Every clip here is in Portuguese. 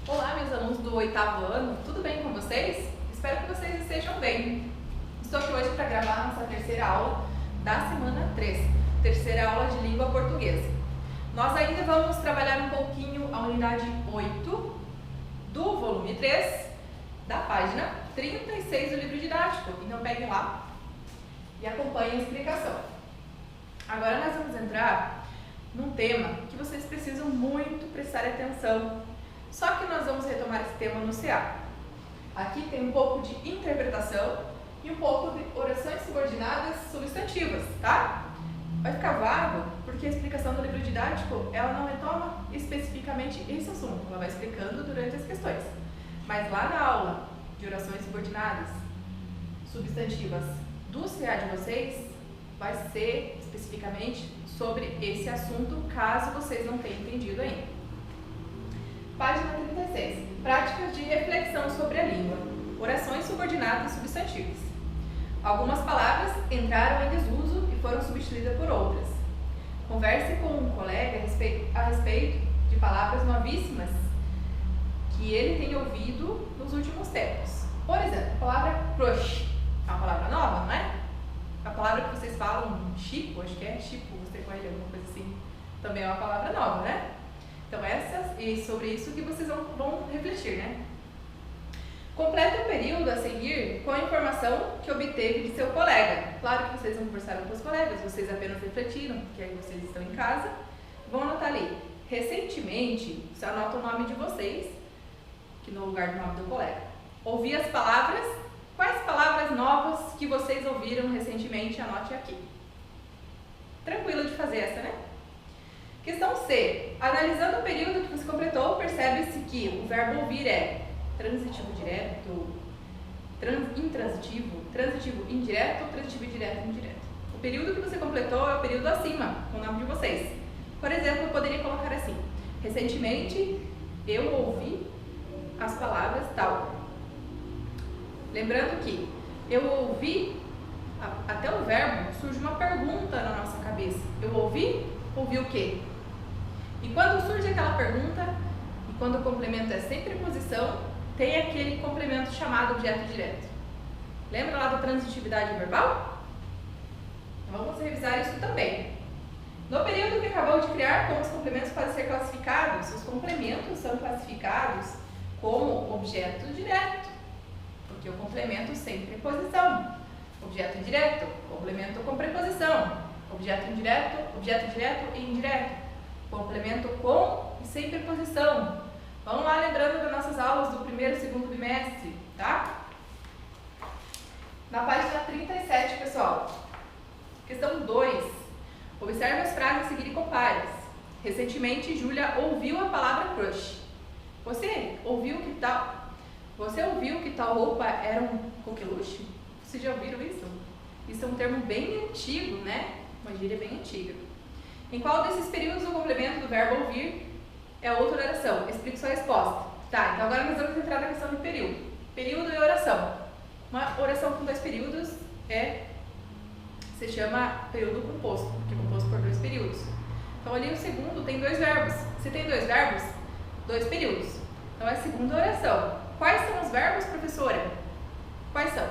Olá, meus alunos do 8º ano, tudo bem com vocês? Espero que vocês estejam bem. Estou aqui hoje para gravar a nossa terceira aula da semana 3, terceira aula de língua portuguesa. Nós ainda vamos trabalhar um pouquinho a unidade 8 do volume 3, da página 36 do livro didático. Então peguem lá e acompanhem a explicação. Agora nós vamos entrar num tema que vocês precisam muito prestar atenção. Só que nós vamos retomar esse tema no CA. Aqui tem um pouco de interpretação e um pouco de orações subordinadas substantivas, tá? Vai ficar vago porque a explicação do livro didático, ela não retoma especificamente esse assunto, ela vai explicando durante as questões. Mas lá na aula de orações subordinadas substantivas do CA de vocês, vai ser especificamente sobre esse assunto, caso vocês não tenham entendido ainda. Página 36. Práticas de reflexão sobre a língua. Orações subordinadas substantivas. Algumas palavras entraram em desuso e foram substituídas por outras. Converse com um colega a respeito de palavras novíssimas que ele tem ouvido nos últimos tempos. Por exemplo, a palavra crush. É uma palavra nova, não é? A palavra que vocês falam, chipo, acho que é chipo, você conhece alguma coisa assim, também é uma palavra nova, né? Então, sobre isso que vocês vão refletir, né? Complete o período a seguir com a informação que obteve de seu colega. Claro que vocês não conversaram com os colegas, vocês apenas refletiram, porque aí vocês estão em casa. Vão anotar ali. Recentemente, você anota o nome de vocês, que no lugar do nome do colega. Ouvi as palavras. Quais palavras novas que vocês ouviram recentemente? Anote aqui. Tranquilo de fazer essa, né? Questão C. Analisando o período que você completou, percebe-se que o verbo ouvir é transitivo direto, intransitivo, transitivo indireto, transitivo direto, indireto. O período que você completou é o período acima, com o nome de vocês. Por exemplo, eu poderia colocar assim: recentemente eu ouvi as palavras tal. Lembrando que eu ouvi, até o verbo, surge uma pergunta na nossa cabeça. Eu ouvi? Ouvi o quê? E quando surge aquela pergunta, e quando o complemento é sem preposição, tem aquele complemento chamado objeto direto. Lembra lá da transitividade verbal? Então vamos revisar isso também. No período que acabou de criar, como os complementos podem ser classificados? Os complementos são classificados como objeto direto, porque o complemento sem preposição. Objeto indireto, complemento com preposição. Objeto indireto, objeto direto e indireto. Complemento com e sem preposição. Vamos lá lembrando das nossas aulas do primeiro e segundo bimestre, tá? Na página 37, pessoal. Questão 2. Observe as frases a seguir e compare-as. Recentemente, Júlia ouviu a palavra crush. Você ouviu que tal roupa era um coqueluche? Vocês já ouviram isso? Isso é um termo bem antigo, né? Uma gíria bem antiga. Em qual desses períodos o complemento do verbo ouvir é outra oração? Explique sua resposta. Tá, então agora nós vamos entrar na questão de período. Período e oração. Uma oração com 2 períodos se chama período composto, porque é composto por 2 períodos. Então ali o segundo tem 2 verbos. Se tem 2 verbos, 2 períodos. Então é a segunda oração. Quais são os verbos, professora? Quais são?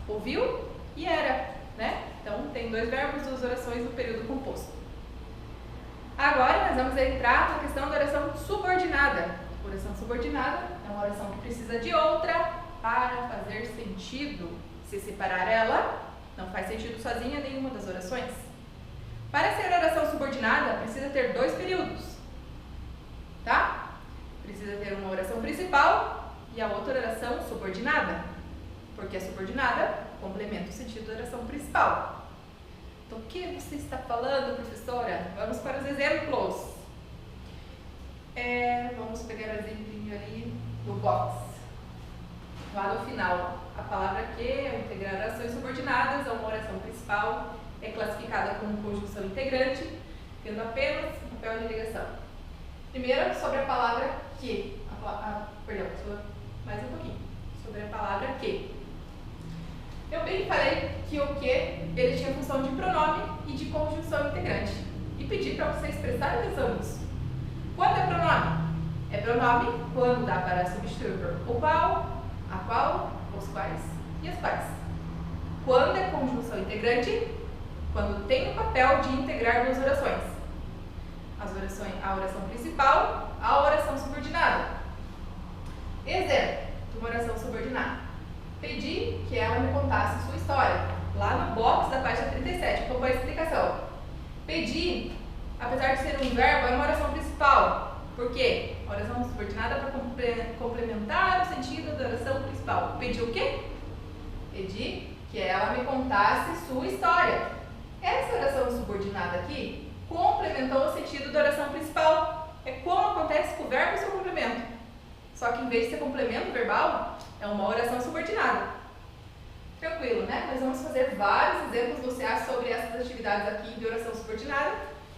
Ouviu e era, né? Então, tem 2 verbos, 2 orações no período composto. Agora, nós vamos entrar na questão da oração subordinada. Oração subordinada é uma oração que precisa de outra para fazer sentido. Se separar ela, não faz sentido sozinha nenhuma das orações. Para ser oração subordinada, precisa ter 2 períodos, tá? Precisa ter uma oração principal e a outra oração subordinada, porque a subordinada complementa o sentido da oração principal. Do que você está falando, professora? Vamos para os exemplos. Vamos pegar o exemplinho ali do box. Lá no final, a palavra que, ao integrar orações subordinadas a uma oração principal, é classificada como conjunção integrante, tendo apenas um papel de ligação. Primeiro, sobre a palavra que. Mais um pouquinho. Sobre a palavra que. Eu bem falei que o que ele tinha função de pronome e de conjunção integrante. pedir para vocês prestarem atenção nisso. Quando é pronome? É pronome quando dá para substituir por o qual, a qual, os quais e as quais. Quando é conjunção integrante? Quando tem o papel de integrar duas orações. A oração principal, a oração subordinada. Exemplo de uma oração subordinada. Pedi que ela me contasse sua história. Lá no box da página 37, acompanha a explicação. Pedi, apesar de ser um verbo, é uma oração principal. Por quê? A oração subordinada é para complementar o sentido da oração principal. Pedi o quê? Pedi que ela me contasse sua história. Essa oração subordinada aqui complementou o sentido da oração principal. É como acontece com o verbo e seu complemento. Só que em vez de ser complemento verbal, é uma oração subordinada. Tranquilo, né? Nós vamos fazer vários exemplos no CA sobre essas atividades aqui de oração subordinada.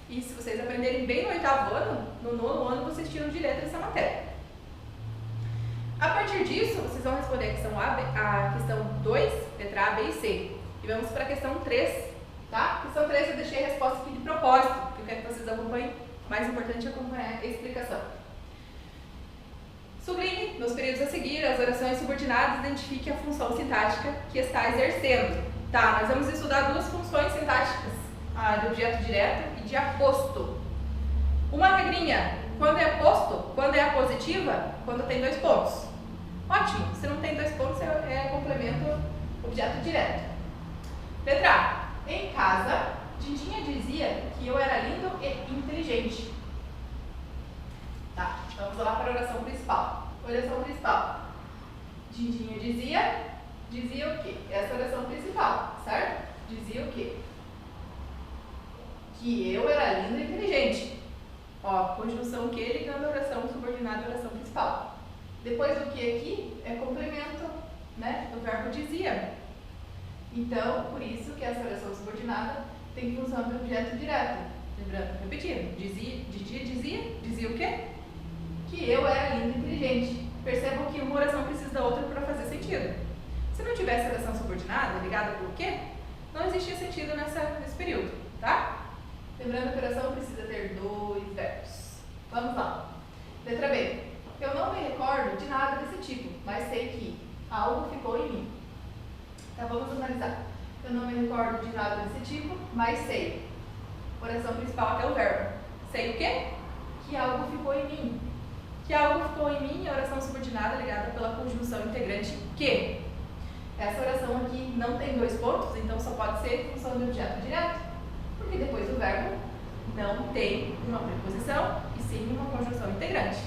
E se vocês aprenderem bem no 8º ano, no 9º ano vocês tiram de letra essa matéria. A partir disso, vocês vão responder a questão 2, letra A, B e C. E vamos para a questão 3, tá? Questão 3 eu deixei a resposta aqui de propósito, porque eu quero que vocês acompanhem. O mais importante é acompanhar a explicação. Sublinhe, nos períodos a seguir, as orações subordinadas, identifique a função sintática que está exercendo. Tá, nós vamos estudar duas funções sintáticas, a de objeto direto e de aposto. Uma regrinha, quando é aposto, quando é apositiva, quando tem 2 pontos. Ótimo, se não tem 2 pontos, é complemento objeto direto. Letra A. Em casa, Dindinha dizia que eu era lindo e inteligente. Tá, vamos lá para a oração principal. Oração principal. Dindinha dizia o quê? Essa é a oração principal, certo? Dizia o quê? Que eu era lindo e inteligente. Ó, conjunção que ligando a oração subordinada à oração principal. Depois do que aqui é complemento, né, do verbo dizia. Então, por isso que essa oração subordinada tem função de objeto direto. Lembrando, repetindo, dizia o quê? Que eu era lindo e inteligente. Percebam que uma oração precisa da outra para fazer sentido. Se não tivesse oração subordinada, ligada pelo quê, não existia sentido nesse período, tá? Lembrando que a oração precisa ter 2 verbos. Vamos lá. Letra B. Eu não me recordo de nada desse tipo, mas sei que algo ficou em mim. Tá, vamos analisar. Eu não me recordo de nada desse tipo, mas sei. Oração principal até o verbo. Sei o quê? Que algo ficou em mim. Que algo ficou em mim é a oração subordinada ligada pela conjunção integrante que. Essa oração aqui não tem 2 pontos, então só pode ser função de objeto direto. Porque depois do verbo não tem uma preposição e sim uma conjunção integrante.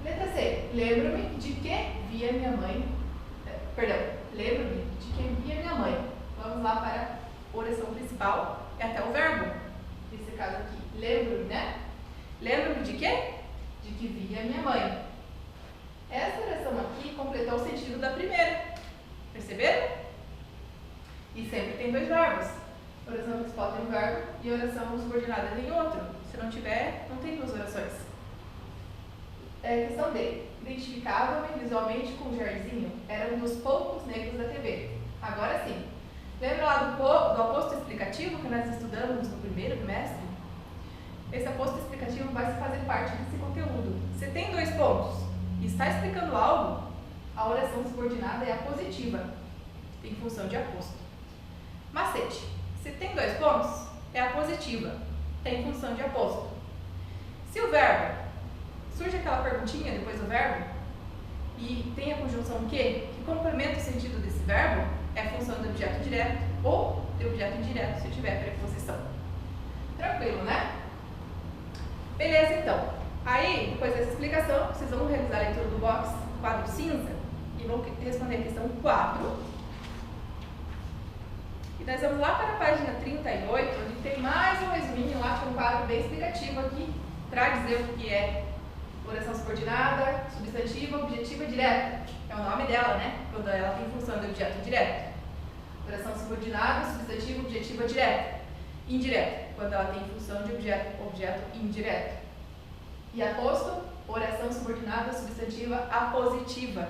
Letra C. Lembro-me de que via minha mãe. Lembro-me de que via minha mãe. Vamos lá para a oração principal e até o verbo. Nesse caso aqui, lembro-me, né? Lembro-me de quê? De que via minha mãe. Essa oração aqui completou o sentido da primeira. Perceberam? E sempre tem 2 verbos. A oração principal tem um verbo e a oração subordinada tem outro. Se não tiver, não tem 2 orações. Questão D. Identificava-me visualmente com o Jairzinho. Era um dos poucos negros da TV. Agora sim. Lembra lá do aposto explicativo que nós estudamos no primeiro bimestre? Esse aposto explicativo vai fazer parte desse conteúdo. Se tem 2 pontos e está explicando algo, a oração subordinada é a positiva. Tem função de aposto. Macete. Se tem 2 pontos, é a positiva. Tem função de aposto. Se o verbo, surge aquela perguntinha depois do verbo, e tem a conjunção que complementa o sentido desse verbo, é a função de objeto direto ou de objeto indireto, se tiver preposição. Tranquilo, né? Beleza, então. Aí, depois dessa explicação, vocês vão realizar a leitura do box quadro cinza e vão responder a questão 4. E nós vamos lá para a página 38, onde tem mais um resuminho lá, com um quadro bem explicativo aqui, para dizer o que é oração subordinada, substantiva, objetiva direta. É o nome dela, né? Quando ela tem função de objeto direto. Oração subordinada, substantiva, objetiva direta. Indireta, quando ela tem função de objeto indireto. E aposto, oração subordinada, substantiva, apositiva.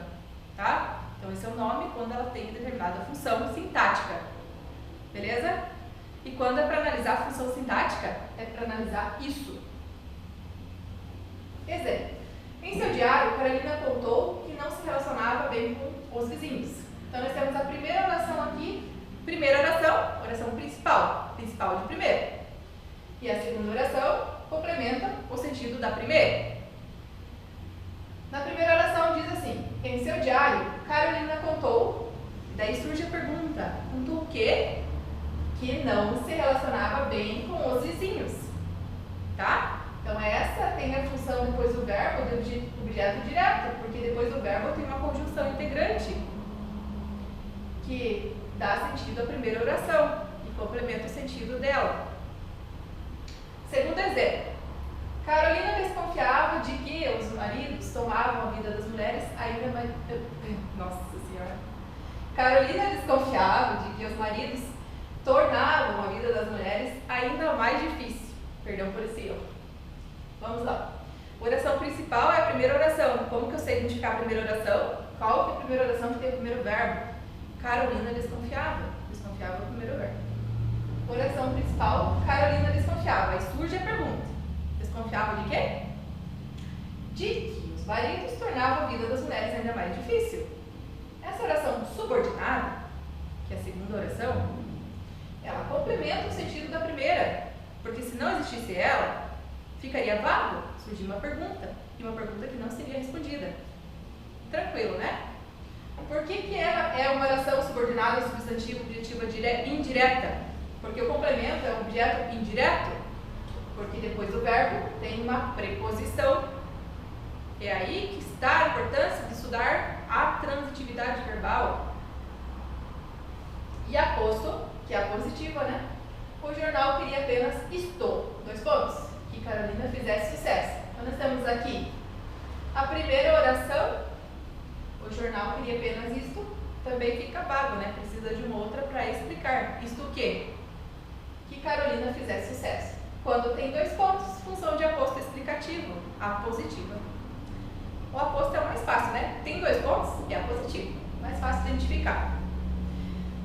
Tá? Então esse é o nome quando ela tem determinada função sintática. Beleza? E quando é para analisar a função sintática, é para analisar isso. Exemplo. Em seu diário, Carolina contou que não se relacionava bem com os vizinhos. Então, nós temos a primeira oração aqui. Primeira oração, oração principal. Principal de primeiro. E a segunda oração complementa o sentido da primeira. Na primeira oração diz assim: em seu diário, Carolina contou. Daí surge a pergunta: contou o quê? Que não se relacionava bem com os vizinhos. Tá? Então, essa tem a função depois do verbo do objeto direto, porque depois do verbo tem uma conjunção integrante que dá sentido à primeira oração e complementa o sentido dela. Segundo exemplo. Carolina desconfiava de que os maridos tomavam a vida das mulheres ainda mais... Nossa Senhora. Carolina desconfiava de que os maridos tornavam a vida das mulheres ainda mais difícil. Perdão por esse erro. Vamos lá. Oração principal é a primeira oração. Como que eu sei identificar a primeira oração? Qual que é a primeira oração que tem o primeiro verbo? Carolina desconfiava. Desconfiava é o primeiro verbo. Oração principal, Carolina desconfiava. Aí surge a pergunta. Desconfiava de quê? De que os maridos tornavam a vida das mulheres ainda mais difícil. Essa oração subordinada, que é a segunda oração, ela complementa o sentido da primeira. Porque se não existisse ela, ficaria vago, surgia uma pergunta, e uma pergunta que não seria respondida. Tranquilo, né? Por que ela é uma oração subordinada ao substantivo objetiva indireta? Porque o complemento é um objeto indireto, porque depois do verbo tem uma preposição. É aí que está a importância de estudar a transitividade verbal. E aposto, que é a positiva, né? O jornal queria apenas isto, 2 pontos. Que Carolina fizesse sucesso. Então, nós temos aqui a primeira oração, o jornal queria apenas isto, também fica vago, né? Precisa de uma outra para explicar. Isto o quê? Que Carolina fizesse sucesso. Quando tem 2 pontos, função de aposto explicativo, a positiva. O aposto é o mais fácil, né? Tem 2 pontos, é a positiva, mais fácil de identificar.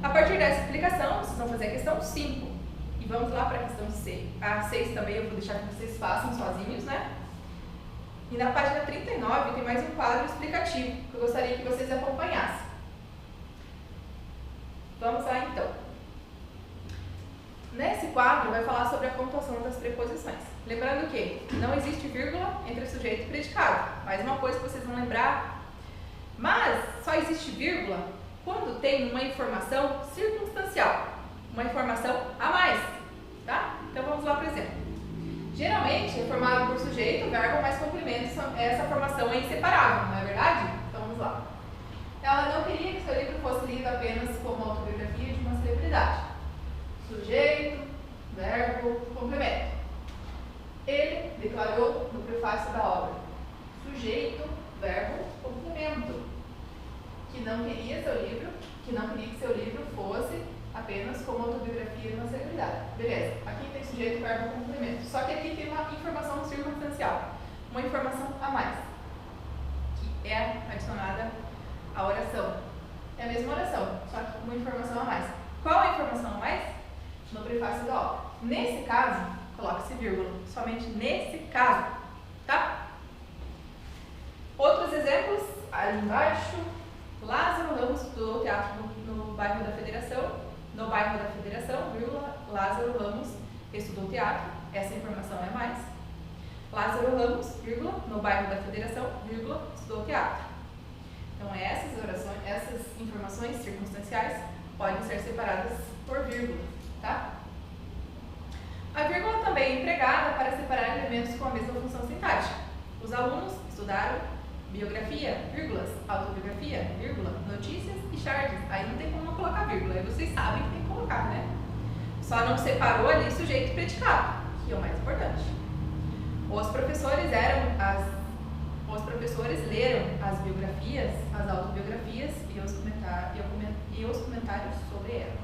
A partir dessa explicação, vocês vão fazer a questão 5. E vamos lá para a questão 6. A 6 também eu vou deixar que vocês façam sozinhos, né? E na página 39 tem mais um quadro explicativo que eu gostaria que vocês acompanhassem. Vamos lá então. Nesse quadro vai falar sobre a pontuação das preposições. Lembrando que não existe vírgula entre sujeito e predicado. Mais uma coisa que vocês vão lembrar. Mas só existe vírgula quando tem uma informação circunstancial. Uma informação a mais, tá? Então vamos lá, por exemplo. Geralmente é formado por sujeito, verbo mais complemento. Essa formação é inseparável, não é verdade? Então vamos lá. Ela não queria que seu livro fosse lido apenas como autobiografia de uma celebridade. Sujeito, verbo, complemento. Ele declarou no prefácio da obra. Sujeito, verbo, complemento. Que não queria que seu livro fosse apenas como autobiografia de uma celebridade. Beleza, aqui tem sujeito, verbo, complemento. Só que aqui tem uma informação circunstancial, uma informação a mais, que é adicionada à oração. É a mesma oração, só que uma informação a mais. Qual é a informação a mais? No prefácio da obra. Nesse caso, coloca-se vírgula, somente nesse caso, tá? Outros exemplos, ali embaixo. Lázaro Ramos estudou teatro no bairro da Federação. No bairro da Federação, vírgula, Lázaro Ramos estudou teatro. Essa informação é mais. Lázaro Ramos, vírgula, no bairro da Federação, vírgula, estudou teatro. Então, essas informações circunstanciais podem ser separadas por vírgula, tá? A vírgula também é empregada para separar elementos com a mesma função sintática. Os alunos estudaram biografia, vírgulas, autobiografia, vírgula, notícias e charges. Aí não tem como não colocar vírgula, aí vocês sabem que tem que colocar, né? Só não separou ali sujeito e predicado, que é o mais importante. Os professores leram as biografias, as autobiografias e os comentários sobre elas.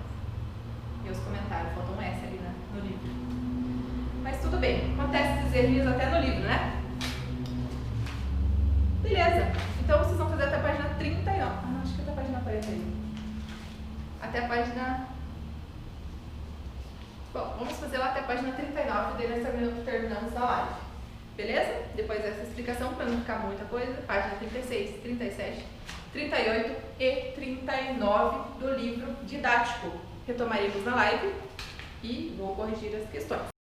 E os comentários, faltou um S ali no livro. Mas tudo bem, acontece esses errinhos até no livro, né? Beleza, então vocês vão fazer até a página 39. Não, acho que até a página 41. Até a página até a página 39, daí nós terminamos a live. Beleza? Depois dessa explicação, para não ficar muita coisa, página 36, 37, 38 e 39 do livro didático. Retomaremos na live e vou corrigir as questões.